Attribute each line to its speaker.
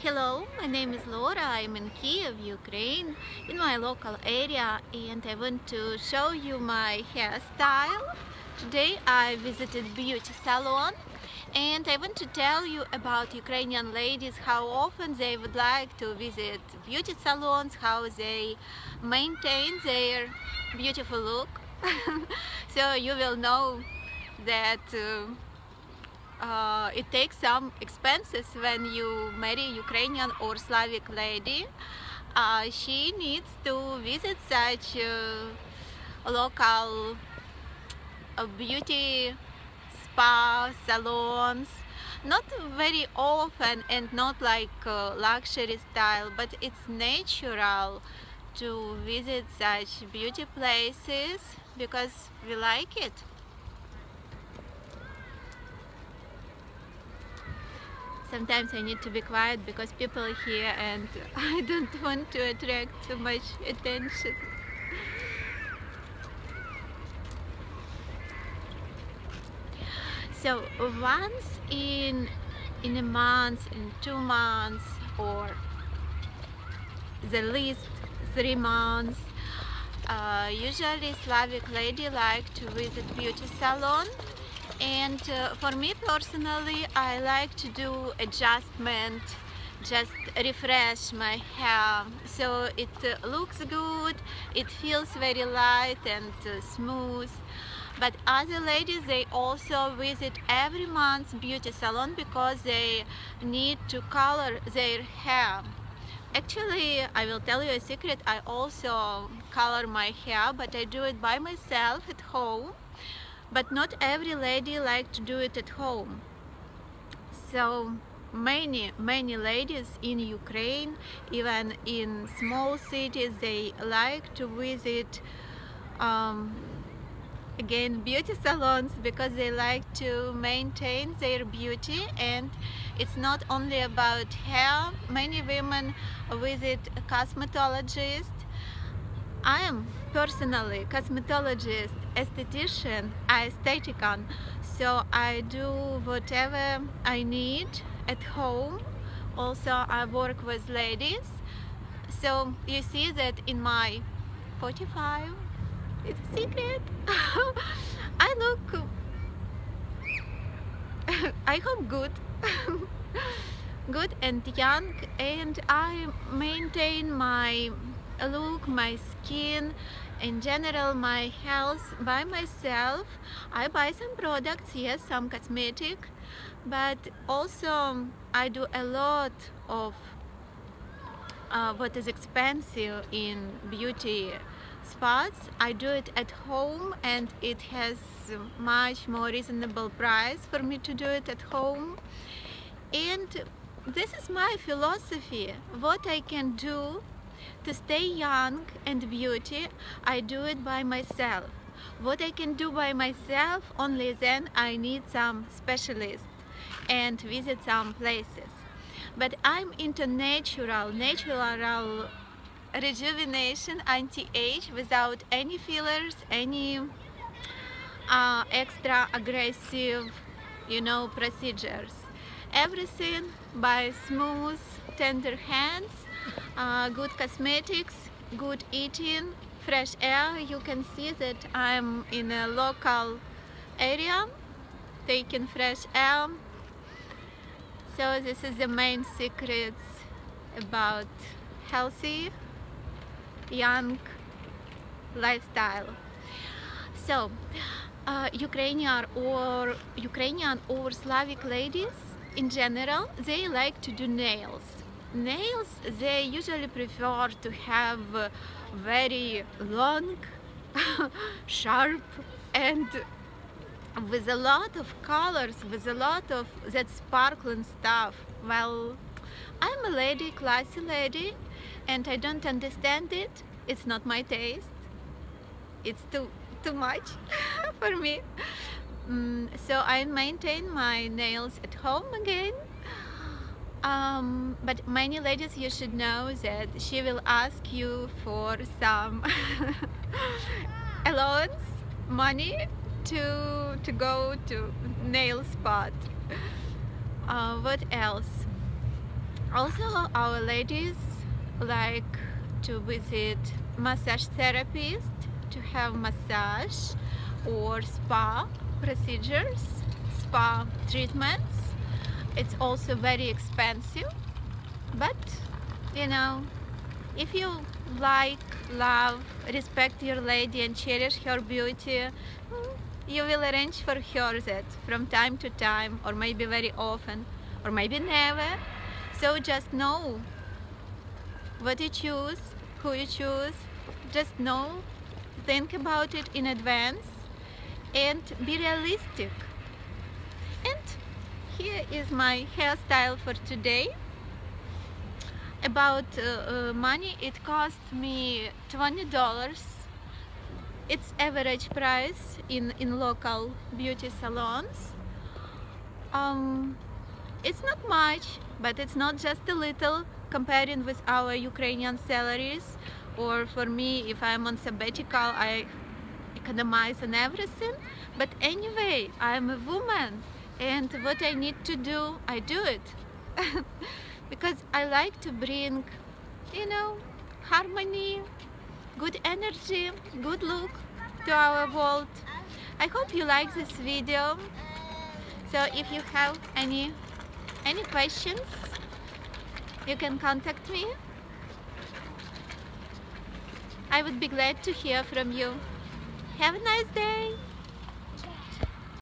Speaker 1: Hello, my name is Laura. I'm in Kiev, Ukraine, in my local area, and I want to show you my hairstyle. Today I visited beauty salon, and I want to tell you about Ukrainian ladies, how often they would like to visit beauty salons, how they maintain their beautiful look. So you will know that it takes some expenses when you marry Ukrainian or Slavic lady. She needs to visit such local beauty spa salons, not very often and not like luxury style, but it's natural to visit such beauty places because we like it. Sometimes I need to be quiet because people are here and I don't want to attract too much attention. So once in a month, in 2 months, or the least 3 months, usually Slavic lady like to visit beauty salon. And for me personally, I like to do adjustment, just refresh my hair so it looks good, it feels very light and smooth. But other ladies, they also visit every month beauty salon because they need to color their hair. Actually, I will tell you a secret, I also color my hair, but I do it by myself at home. But not every lady like to do it at home. So many ladies in Ukraine, even in small cities, they like to visit again beauty salons because they like to maintain their beauty. And it's not only about hair. Many women visit a cosmetologist. I am personally cosmetologist, esthetician, aesthetician, so I do whatever I need at home. Also, I work with ladies. So you see that in my 45, it's a secret. I look, I hope good. Good and young, and I maintain my look, my skin, in general my health by myself. I buy some products, yes, some cosmetic, but also I do a lot of what is expensive in beauty spots. I do it at home and it has much more reasonable price for me to do it at home. And this is my philosophy. What I can do to stay young and beauty, I do it by myself. What I can do by myself, only then I need some specialist and visit some places. But I'm into natural rejuvenation, anti-age, without any fillers, any extra aggressive, procedures. Everything by smooth, tender hands, good cosmetics, good eating, fresh air. You can see that I'm in a local area, taking fresh air. So this is the main secrets about healthy, young lifestyle. So Ukrainian or Slavic ladies in general, they like to do nails. Nails, they usually prefer to have very long, sharp, and with a lot of colors, with a lot of that sparkling stuff. Well, I'm a lady, classy lady, and I don't understand it. It's not my taste. It's too much for me. So I maintain my nails at home again. But many ladies, you should know that she will ask you for some allowance money to go to nail spot. What else? Also, our ladies like to visit massage therapist to have massage or spa procedures, spa treatments. It's also very expensive, but you know, if you like, love, respect your lady and cherish her beauty, you will arrange for her that from time to time, or maybe very often, or maybe never. So just know what you choose, who you choose. Just know, think about it in advance, and be realistic. And here is my hairstyle for today. About money, it cost me $20. It's average price in local beauty salons. It's not much, but it's not just a little comparing with our Ukrainian salaries. Or for me, if I'm on sabbatical, I economize on everything. But anyway, I'm a woman, and what I need to do, I do it. Because I like to bring, you know, harmony, good energy, good look to our world. I hope you like this video. So if you have any questions, you can contact me. I would be glad to hear from you. Have a nice day.